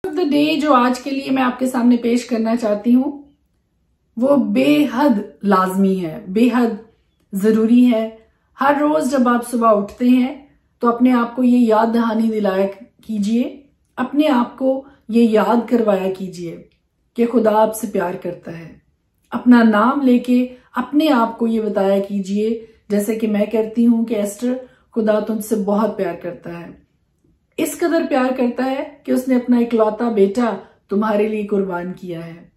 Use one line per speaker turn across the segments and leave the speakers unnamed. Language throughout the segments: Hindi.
ऑफ द डे जो आज के लिए मैं आपके सामने पेश करना चाहती हूँ वो बेहद लाजमी है, बेहद जरूरी है। हर रोज जब आप सुबह उठते हैं तो अपने आप को ये याद दहानी दिलाया कीजिए, अपने आप को ये याद करवाया कीजिए कि खुदा आपसे प्यार करता है। अपना नाम लेके अपने आप को ये बताया कीजिए, जैसे कि मैं कहती हूं कि एस्टर, खुदा तुझसे बहुत प्यार करता है। इस कदर प्यार करता है कि उसने अपना इकलौता बेटा तुम्हारे लिए कुर्बान किया है।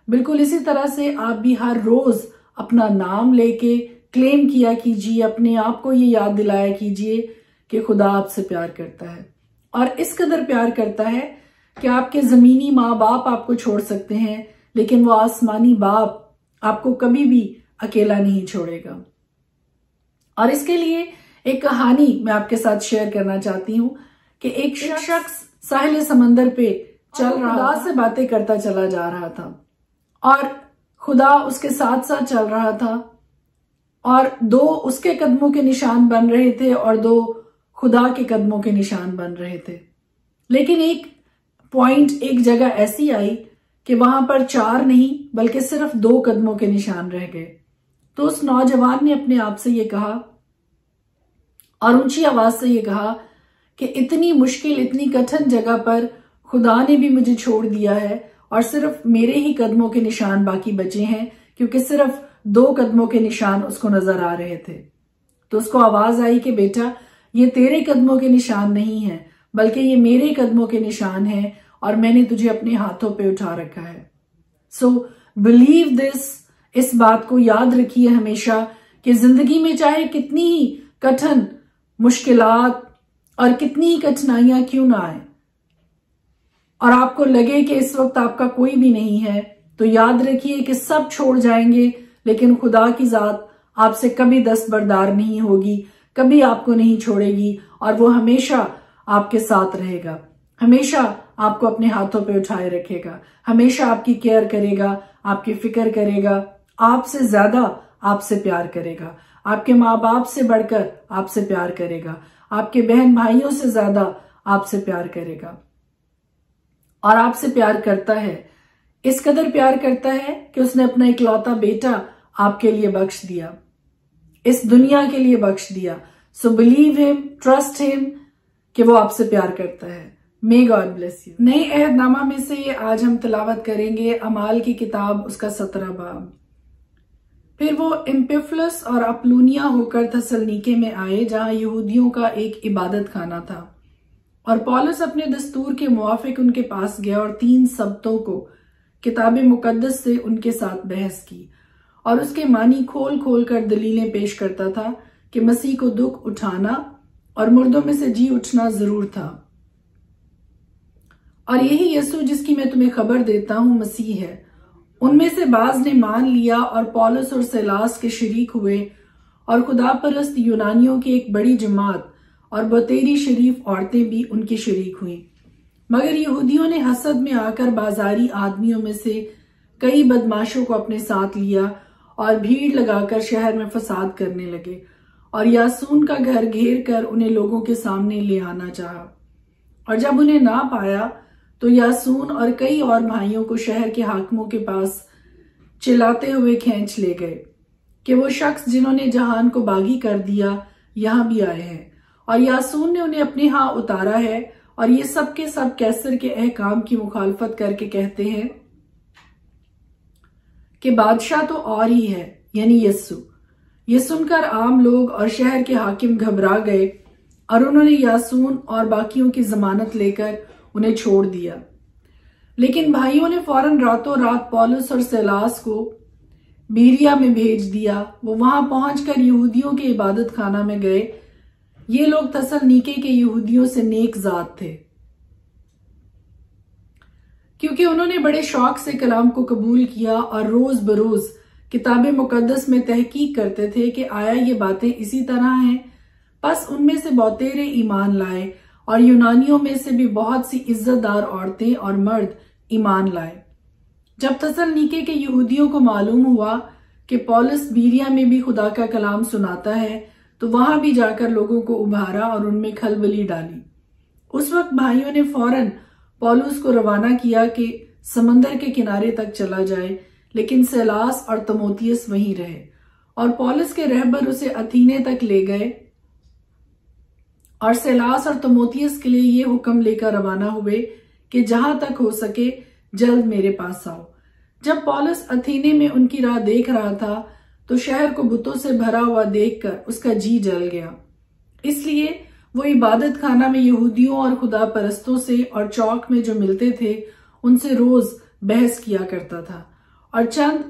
बिल्कुल इसी तरह से आप भी हर रोज अपना नाम लेके क्लेम किया कीजिए, अपने आप को ये याद दिलाया कीजिए कि खुदा आपसे प्यार करता है और इस कदर प्यार करता है कि आपके जमीनी माँ बाप आपको छोड़ सकते हैं, लेकिन वो आसमानी बाप आपको कभी भी अकेला नहीं छोड़ेगा। और इसके लिए एक कहानी मैं आपके साथ शेयर करना चाहती हूँ कि एक शख्स साहिल समंदर पे चल रहा, खुदा से बातें करता चला जा रहा था और खुदा उसके साथ साथ चल रहा था और दो उसके कदमों के निशान बन रहे थे और दो खुदा के कदमों के निशान बन रहे थे। लेकिन एक जगह ऐसी आई कि वहां पर 4 नहीं बल्कि सिर्फ 2 कदमों के निशान रह गए। तो उस नौजवान ने अपने आप से ये कहा और ऊंची आवाज से ये कहा कि इतनी मुश्किल, इतनी कठिन जगह पर खुदा ने भी मुझे छोड़ दिया है और सिर्फ मेरे ही कदमों के निशान बाकी बचे हैं, क्योंकि सिर्फ 2 कदमों के निशान उसको नजर आ रहे थे। तो उसको आवाज आई कि बेटा, ये तेरे कदमों के निशान नहीं है बल्कि ये मेरे कदमों के निशान हैं और मैंने तुझे अपने हाथों पे उठा रखा है। सो बिलीव दिस, इस बात को याद रखिए हमेशा कि जिंदगी में चाहे कितनी ही कठिन मुश्किलात और कितनी ही कठिनाइयां क्यों ना आए और आपको लगे कि इस वक्त आपका कोई भी नहीं है, तो याद रखिए कि सब छोड़ जाएंगे, लेकिन खुदा की जात आपसे कभी दस्तबरदार नहीं होगी, कभी आपको नहीं छोड़ेगी और वो हमेशा आपके साथ रहेगा, हमेशा आपको अपने हाथों पे उठाए रखेगा, हमेशा आपकी केयर करेगा, आपकी फिक्र करेगा, आपसे ज्यादा आपसे प्यार करेगा, आपके माँ बाप से बढ़कर आपसे प्यार करेगा, आपके बहन भाइयों से ज्यादा आपसे प्यार करेगा और आपसे प्यार करता है। इस कदर प्यार करता है कि उसने अपना इकलौता बेटा आपके लिए बख्श दिया, इस दुनिया के लिए बख्श दिया। So believe him, trust him कि वो आपसे प्यार करता है। May God bless you. नए अहदनामा में से आज हम तिलावत करेंगे अमाल की किताब, उसका 17 बाब। फिर वो एम्पिफलस और अपलूनिया होकर थसलनीके में आए, जहां यहूदियों का एक इबादत खाना था, और पौलुस अपने दस्तूर के मुआफिक उनके पास गया और 3 सब्तों को किताब मुकद्दस से उनके साथ बहस की और उसके मानी खोल खोल कर दलीलें पेश करता था कि मसीह को दुख उठाना और मुर्दों में से जी उठना जरूर था और यही यीशु जिसकी मैं तुम्हें खबर देता हूं मसीह है। उनमें से बाज ने मान लिया और पौलुस और सिलास के शरीक हुए और खुदा परस्त यूनानियों की एक बड़ी जमात और बतेरी शरीफ औरतें भी उनकी शरीक हुई। मगर यहूदियों ने हसद में आकर बाजारी आदमियों में से कई बदमाशों को अपने साथ लिया और भीड़ लगाकर शहर में फसाद करने लगे और यासून का घर घेर कर उन्हें लोगों के सामने ले आना चाहा। और जब उन्हें ना पाया तो यासून और कई और भाइयों को शहर के हाकिमों के पास चिल्लाते हुए खींच ले गए कि वो शख्स जिन्होंने जहान को बागी कर दिया यहां भी आए हैं, और यासून ने उन्हें अपने यहाँ उतारा है और ये सब के सब कैसर के अहकाम की मुखालफत करके कहते हैं कि बादशाह तो और ही है, यानी यीशु। ये सुनकर आम लोग और शहर के हाकिम घबरा गए और उन्होंने यासून और बाकियों की जमानत लेकर उन्हें छोड़ दिया। लेकिन भाइयों ने फौरन रातों रात पौलुस और सिलास को बीरिया में भेज दिया। वो वहां पहुंचकर यहूदियों के इबादत खाना में गए। ये लोग थसलनीके के यहूदियों से नेक जात थे, क्योंकि उन्होंने बड़े शौक से कलाम को कबूल किया और रोज बरोज किताब मुकद्दस में तहकीक करते थे कि आया ये बातें इसी तरह हैं। बस उनमें से बहुतेरे ईमान लाए और यूनानियों में से भी बहुत सी इज्जतदार औरतें और मर्द ईमान लाए। जब थसलनीके के यहूदियों को मालूम हुआ कि पौलुस बीरिया में भी खुदा का कलाम सुनाता है, तो वहां भी जाकर लोगों को उभारा और उनमें खलबली डाली। उस वक्त भाइयों ने फौरन पौलुस को रवाना किया कि समंदर के किनारे तक चला जाए, लेकिन सेलास और तीमुथियुस वहीं रहे और पौलुस के रहबर उसे अथीने तक ले गए और सेलास और तीमुथियुस के लिए ये हुक्म लेकर रवाना हुए कि जहां तक हो सके जल्द मेरे पास आओ। जब पौलुस अथीने में उनकी राह देख रहा था तो शहर को बुतों से भरा हुआ देखकर उसका जी जल गया। इसलिए वो इबादत खाना में यहूदियों और खुदा परस्तों से और चौक में जो मिलते थे उनसे रोज बहस किया करता था और चंद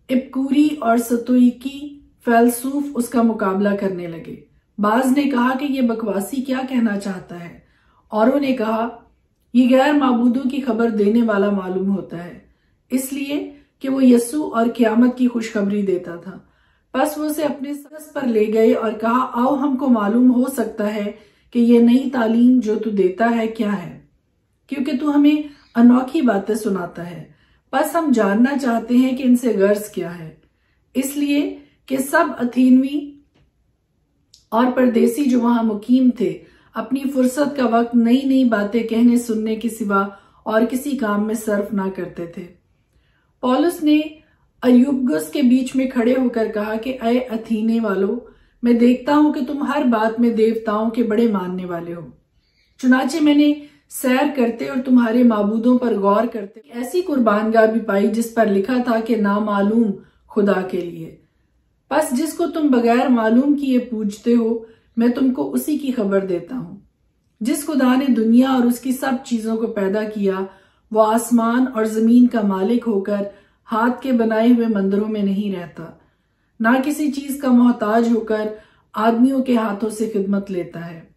इपकूरी और सतोइकी फैलसूफ उसका मुकाबला करने लगे। बाज ने कहा कि ये बकवासी क्या कहना चाहता है, औरों ने कहा ये गैर माबूदों की खबर देने वाला मालूम होता है, इसलिए कि वो यस्सु और क़यामत की खुशखबरी देता था। बस वो उसे अपने सरस पर ले गए और कहा, आओ हमको मालूम हो सकता है कि ये नई तालीम जो तू देता है क्या है, क्योंकि तू हमें अनोखी बातें सुनाता है। बस हम जानना चाहते हैं कि इनसे गर्ज क्या है, इसलिए कि सब अथीनवी और परदेसी जो वहां मुकीम थे अपनी फुर्सत का वक्त नई नई बातें कहने सुनने के सिवा और किसी काम में सर्फ ना करते थे। पौलुस ने अरियुपगुस के बीच में खड़े होकर कहा कि अय अथीने वालों, मैं देखता हूं कि तुम हर बात में देवताओं के बड़े मानने वाले हो। चुनाचे मैंने सैर करते और तुम्हारे माबूदों पर गौर करते ऐसी कुर्बानगाह भी पाई जिस पर लिखा था कि नामालूम खुदा के लिए। बस जिसको तुम बगैर मालूम किए पूजते हो, मैं तुमको उसी की खबर देता हूं। जिस खुदा ने दुनिया और उसकी सब चीजों को पैदा किया, वो आसमान और जमीन का मालिक होकर हाथ के बनाए हुए मंदिरों में नहीं रहता, ना किसी चीज का मोहताज होकर आदमियों के हाथों से खिदमत लेता है,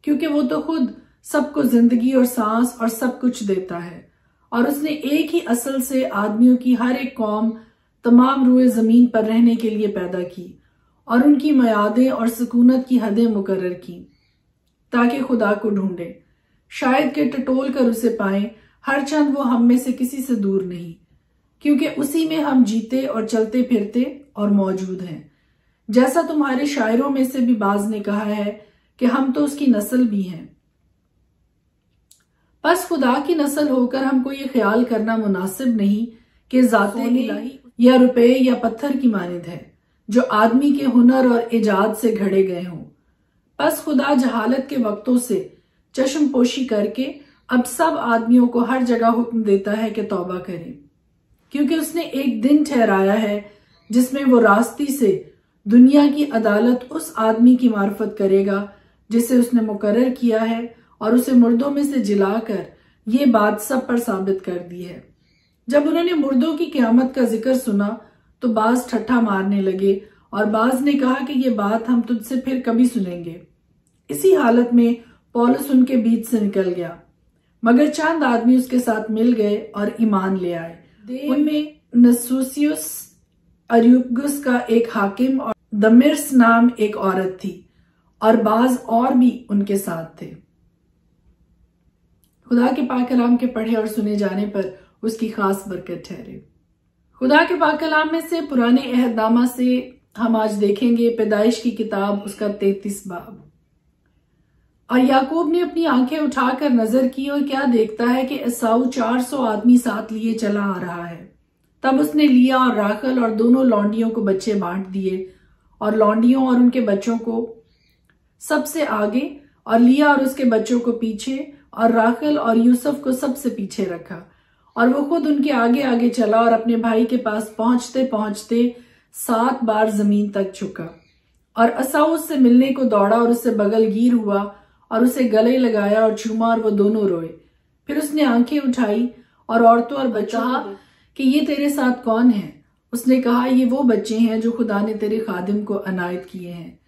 क्योंकि वो तो खुद सबको जिंदगी और सांस और सब कुछ देता है। और उसने एक ही असल से आदमियों की हर एक कौम तमाम रुए जमीन पर रहने के लिए पैदा की और उनकी मयादें और सुकूनत की हदें मुकर्रर की, ताकि खुदा को ढूंढे, शायद के टटोल कर उसे पाएं। हर चंद वो हम में से किसी से दूर नहीं, क्योंकि उसी में हम जीते और चलते फिरते और मौजूद हैं। जैसा तुम्हारे शायरों में से भी बाज ने कहा है कि हम तो उसकी नस्ल भी हैं। बस खुदा की नस्ल होकर हमको ये ख्याल करना मुनासिब नहीं कि ज़ाते इलाही या रुपए या पत्थर की मानिंद है जो आदमी के हुनर और इजाद से घड़े गए हों। बस खुदा जहालत के वक्तों से चश्मपोशी करके अब सब आदमियों को हर जगह हुक्म देता है कि तौबा करें, क्योंकि उसने एक दिन ठहराया है जिसमें वो रास्ती से दुनिया की अदालत उस आदमी की मार्फत करेगा जिसे उसने मुकर्रर किया है और उसे मुर्दों में से जिलाकर ये बात सब पर साबित कर दी है। जब उन्होंने मुर्दों की क़यामत का जिक्र सुना तो बाज ठट्ठा मारने लगे और बाज ने कहा कि ये बात हम तुझसे फिर कभी सुनेंगे। इसी हालत में पौलुस उनके बीच से निकल गया, मगर चंद आदमी उसके साथ मिल गए और ईमान ले आए। उनमें नसूसियुस, अरियुपगुस का एक हाकिम और दमिर्स नाम एक औरत थी और बाज और भी उनके साथ थे। खुदा के पाक कलाम के पढ़े और सुने जाने पर उसकी खास बरकत ठहरे। खुदा के पाक कलाम में से पुराने अहदनामा से हम आज देखेंगे पैदाइश की किताब उसका 33 बाब। और याकूब ने अपनी आंखें उठाकर नजर की और क्या देखता है कि एसाऊ 400 आदमी साथ लिए चला आ रहा है। तब उसने लिया और राखल और दोनों लौंडियों को बच्चे बांट दिए और लौंडियों और उनके बच्चों को सबसे आगे और लिया और उसके बच्चों को पीछे और राखल और यूसुफ को सबसे पीछे रखा। और वो खुद उनके आगे आगे चला और अपने भाई के पास पहुंचते पहुंचते 7 बार जमीन तक झुका। और एसाऊ उससे मिलने को दौड़ा और उससे बगलगीर हुआ और उसे गले लगाया और चूमा और वो दोनों रोए। फिर उसने आंखें उठाई और औरतों और बच्चों कि ये तेरे साथ कौन है? उसने कहा, ये वो बच्चे हैं जो खुदा ने तेरे खादिम को अनायत किए हैं।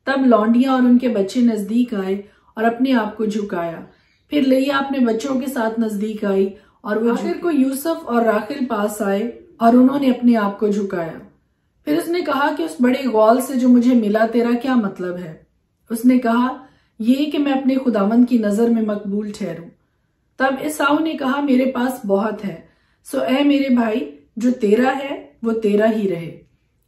तब लौंडियां और उनके बच्चे नजदीक आए और अपने आप को झुकाया। फिर लिया अपने बच्चों के साथ नजदीक आई और वो आखिर को यूसुफ और राखिल पास आए और उन्होंने अपने आप को झुकाया। फिर उसने कहा कि उस बड़े गौल से जो मुझे मिला तेरा क्या मतलब है? उसने कहा, ये कि मैं अपने खुदावंद की नजर में मकबूल ठहरूं। तब एसाऊ ने कहा, मेरे पास बहुत है, सो ऐ मेरे भाई, जो तेरा है वो तेरा ही रहे।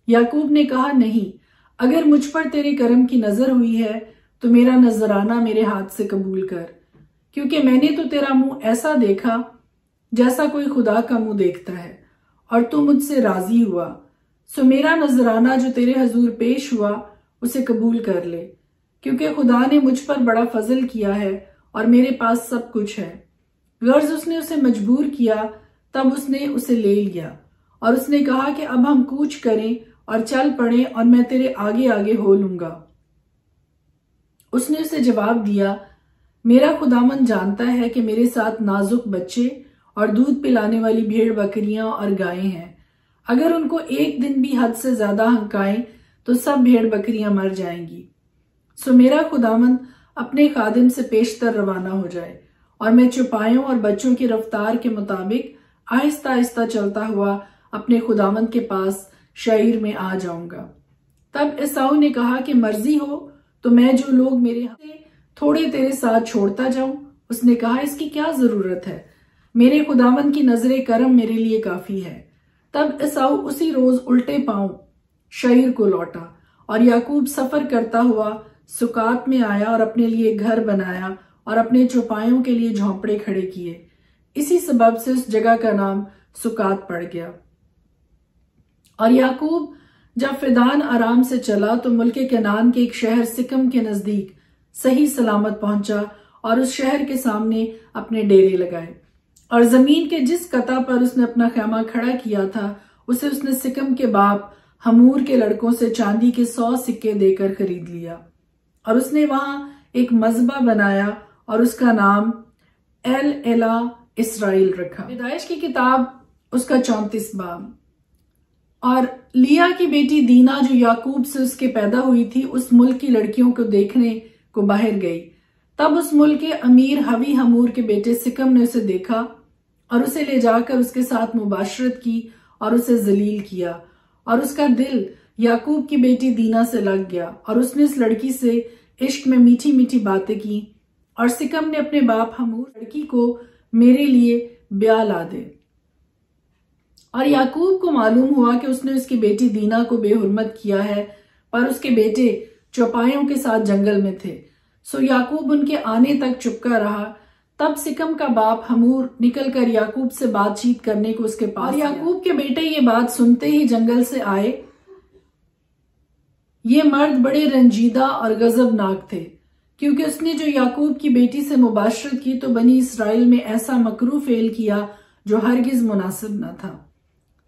याकूब ने कहा, नहीं, अगर मुझ पर तेरे करम की नजर हुई है तो मेरा नजराना मेरे हाथ से कबूल कर, क्योंकि मैंने तो तेरा मुंह ऐसा देखा जैसा कोई खुदा का मुंह देखता है, और तू मुझसे राजी हुआ। सो मेरा नजराना जो तेरे हजूर पेश हुआ उसे कबूल कर ले, क्योंकि खुदा ने मुझ पर बड़ा फजल किया है और मेरे पास सब कुछ है। गर्ज उसने उसे मजबूर किया, तब उसने उसे ले लिया और उसने कहा कि अब हम कूच करें और चल पड़े और मैं तेरे आगे आगे हो लूंगा। उसने उसे जवाब दिया, मेरा खुदामंद जानता है कि मेरे साथ नाजुक बच्चे और दूध पिलाने वाली भेड़ बकरियां और गायें हैं। अगर उनको एक दिन भी हद से ज्यादा हंकाएं तो सब भेड़ बकरियां मर जाएंगी। सो मेरा खुदामंद अपने खादिम से पेशतर रवाना हो जाए और मैं चौपायों और बच्चों की रफ्तार के मुताबिक आहिस्ता आहिस्ता चलता हुआ अपने खुदामंद के पास शायर में आ जाऊंगा। तब एसाऊ ने कहा कि मर्जी हो तो मैं जो लोग मेरे से थोड़े तेरे साथ छोड़ता जाऊं। उसने कहा, इसकी क्या जरूरत है, मेरे खुदामंद की नजरे करम मेरे लिए काफी है। तब एसाऊ उसी रोज उल्टे पांव शायर को लौटा और याकूब सफर करता हुआ सुकात में आया और अपने लिए घर बनाया और अपने चौपायों के लिए झोंपड़े खड़े किए। इसी सबब से उस जगह का नाम सुकात पड़ गया। और याकूब जब फिदान आराम से चला तो मुल्के कनान के एक शहर सिकम के नजदीक सही सलामत पहुंचा और उस शहर के सामने अपने डेरे लगाए। और जमीन के जिस कता पर उसने अपना खैमा खड़ा किया था उसे उसने सिकम के बाप हमूर के लड़कों से चांदी के 100 सिक्के देकर खरीद लिया। और उसने वहां एक मजबा बनाया और उसका नाम एल एला इसराइल रखा। पैदाइश की किताब उसका 34 बाब। और लिया की बेटी दीना जो याकूब से उसके पैदा हुई थी उस मुल्क की लड़कियों को देखने को बाहर गई। तब उस मुल्क के अमीर हवी हमूर के बेटे सिकम ने उसे देखा और उसे ले जाकर उसके साथ मुबाशरत की और उसे जलील किया। और उसका दिल याकूब की बेटी दीना से लग गया और उसने इस लड़की से इश्क में मीठी मीठी बातें की। और सिकम ने अपने बाप हमूर, लड़की को मेरे लिए ब्याह ला दे। और याकूब को मालूम हुआ कि उसने उसकी बेटी दीना को बेहुरमत किया है, पर उसके बेटे चौपायों के साथ जंगल में थे। सो याकूब उनके आने तक चुपका रहा। तब सिकम का बाप हमूर निकलकर याकूब से बातचीत करने को उसके पास, और याकूब के बेटे ये बात सुनते ही जंगल से आए। ये मर्द बड़े रंजीदा और गजबनाक थे, क्योंकि उसने जो याकूब की बेटी से मुबाशरत की तो बनी इसराइल में ऐसा मकरू फेल किया जो हरगिज मुनासिब न था।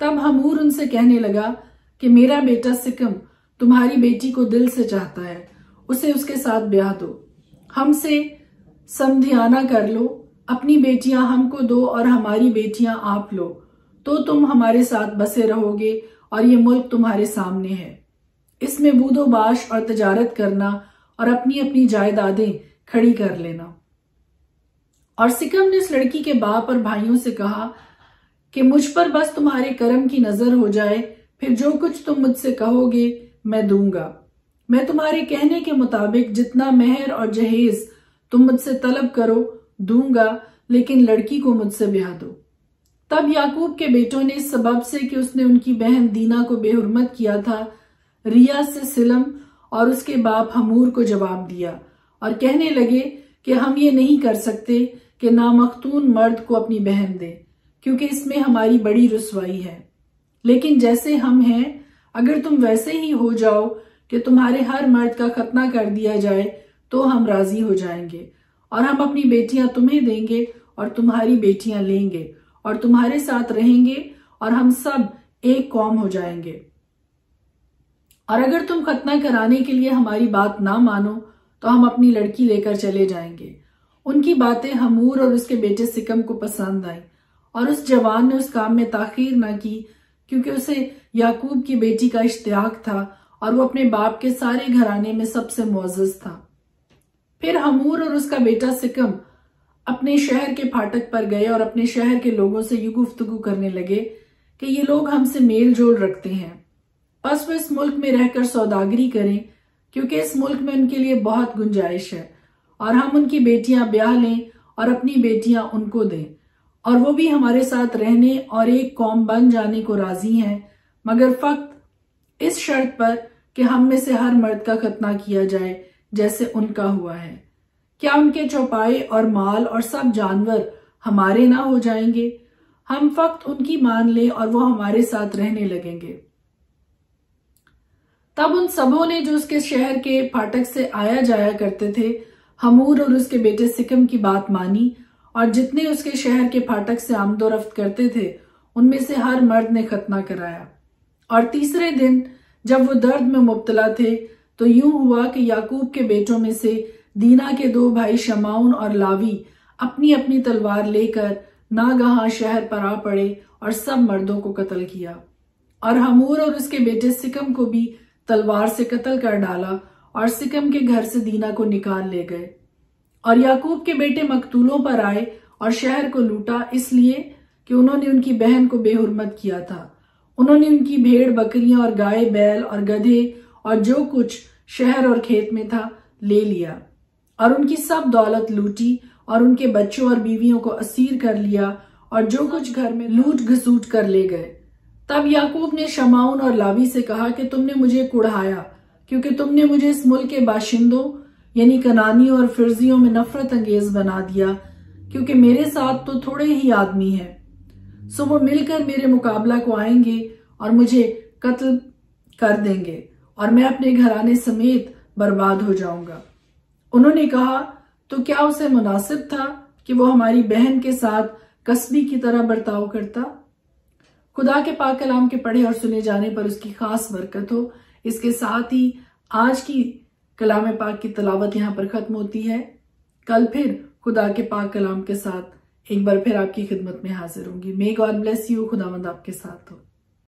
तब हमूर उनसे कहने लगा कि मेरा बेटा सिकम तुम्हारी बेटी को दिल से चाहता है, उसे उसके साथ ब्याह दो, हमसे समधियाना कर लो, अपनी बेटियां हमको दो और हमारी बेटियां आप लो, तो तुम हमारे साथ बसे रहोगे और ये मुल्क तुम्हारे सामने है। इसमें बूदोबाश और तजारत करना और अपनी अपनी जायदादें खड़ी कर लेना। और सिकम ने उस लड़की के बाप और भाइयों से कहा कि मुझ पर बस तुम्हारे करम की नजर हो जाए, फिर जो कुछ तुम मुझसे कहोगे मैं दूंगा। मैं तुम्हारे कहने के मुताबिक जितना मेहर और जहेज तुम मुझसे तलब करो दूंगा, लेकिन लड़की को मुझसे ब्याह दो। तब याकूब के बेटों ने इस सबब से कि उसने उनकी बहन दीना को बेहुरमत किया था, रिया से सिलम और उसके बाप हमूर को जवाब दिया और कहने लगे कि हम ये नहीं कर सकते कि नामख्तून मर्द को अपनी बहन दे, क्योंकि इसमें हमारी बड़ी रुसवाई है। लेकिन जैसे हम हैं, अगर तुम वैसे ही हो जाओ कि तुम्हारे हर मर्द का खतना कर दिया जाए तो हम राजी हो जाएंगे और हम अपनी बेटियां तुम्हें देंगे और तुम्हारी बेटियां लेंगे और तुम्हारे साथ रहेंगे और हम सब एक कौम हो जाएंगे। और अगर तुम खतना कराने के लिए हमारी बात ना मानो तो हम अपनी लड़की लेकर चले जाएंगे। उनकी बातें हमूर और उसके बेटे सिकम को पसंद आई और उस जवान ने उस काम में ताखीर न की, क्योंकि उसे याकूब की बेटी का इश्तियाक था और वो अपने बाप के सारे घराने में सबसे मुअज़्ज़ज़ था। फिर हमूर और उसका बेटा सिकम अपने शहर के फाटक पर गए और अपने शहर के लोगों से यूं गुफ्तगू करने लगे कि ये लोग हमसे मेल जोल रखते हैं, बस वो इस मुल्क में रहकर सौदागरी करें, क्योंकि इस मुल्क में उनके लिए बहुत गुंजाइश है और हम उनकी बेटियां ब्याह लें और अपनी बेटियां उनको दें, और वो भी हमारे साथ रहने और एक कौम बन जाने को राजी हैं, मगर फक्त इस शर्त पर कि हम में से हर मर्द का खतना किया जाए जैसे उनका हुआ है। क्या उनके चौपाए और माल और सब जानवर हमारे ना हो जाएंगे? हम फक्त उनकी मान ले और वो हमारे साथ रहने लगेंगे। तब उन सबों ने जो उसके शहर के फाटक से आया जाया करते थे, हमूर और उसके बेटे सिकम की बात मानी, और जितने उसके शहर के फाटक से आमदोरफ्त करते थे उनमें से हर मर्द ने खतना कराया। और तीसरे दिन जब वो दर्द में मुब्तला थे तो यूं हुआ कि याकूब के बेटों में से दीना के 2 भाई शमाउन और लावी अपनी अपनी तलवार लेकर नागहां शहर पर आ पड़े और सब मर्दों को कत्ल किया। और हमूर और उसके बेटे सिकम को भी तलवार से कत्ल कर डाला और सिकम के घर से दीना को निकाल ले गए। और याकूब के बेटे मकतूलों पर आए और शहर को लूटा, इसलिए कि उन्होंने उनकी बहन को बेहुरमत किया था। उन्होंने उनकी भेड़ बकरियां और गाय बैल और गधे और जो कुछ शहर और खेत में था ले लिया और उनकी सब दौलत लूटी और उनके बच्चों और बीवियों को असीर कर लिया और जो कुछ घर में लूट घसूट कर ले गए। तब याकूब ने शमाउन और लावी से कहा कि तुमने मुझे कुढ़ाया, क्योंकि तुमने मुझे इस मुल्क के बाशिंदों यानी कनानियों और फिरजियों में नफरत अंगेज बना दिया, क्योंकि मेरे साथ तो थोड़े ही आदमी हैं। सो वो मिलकर मेरे मुकाबला को आएंगे और मुझे कत्ल कर देंगे और मैं अपने घराने समेत बर्बाद हो जाऊंगा। उन्होंने कहा, तो क्या उसे मुनासिब था कि वो हमारी बहन के साथ कसबी की तरह बर्ताव करता? खुदा के पाक कलाम के पढ़े और सुने जाने पर उसकी खास बरकत हो। इसके साथ ही आज की कलाम पाक की तलावत यहाँ पर खत्म होती है। कल फिर खुदा के पाक कलाम के साथ एक बार फिर आपकी खिदमत में हाजिर होंगी। May God bless you. खुदावंद आपके साथ हो।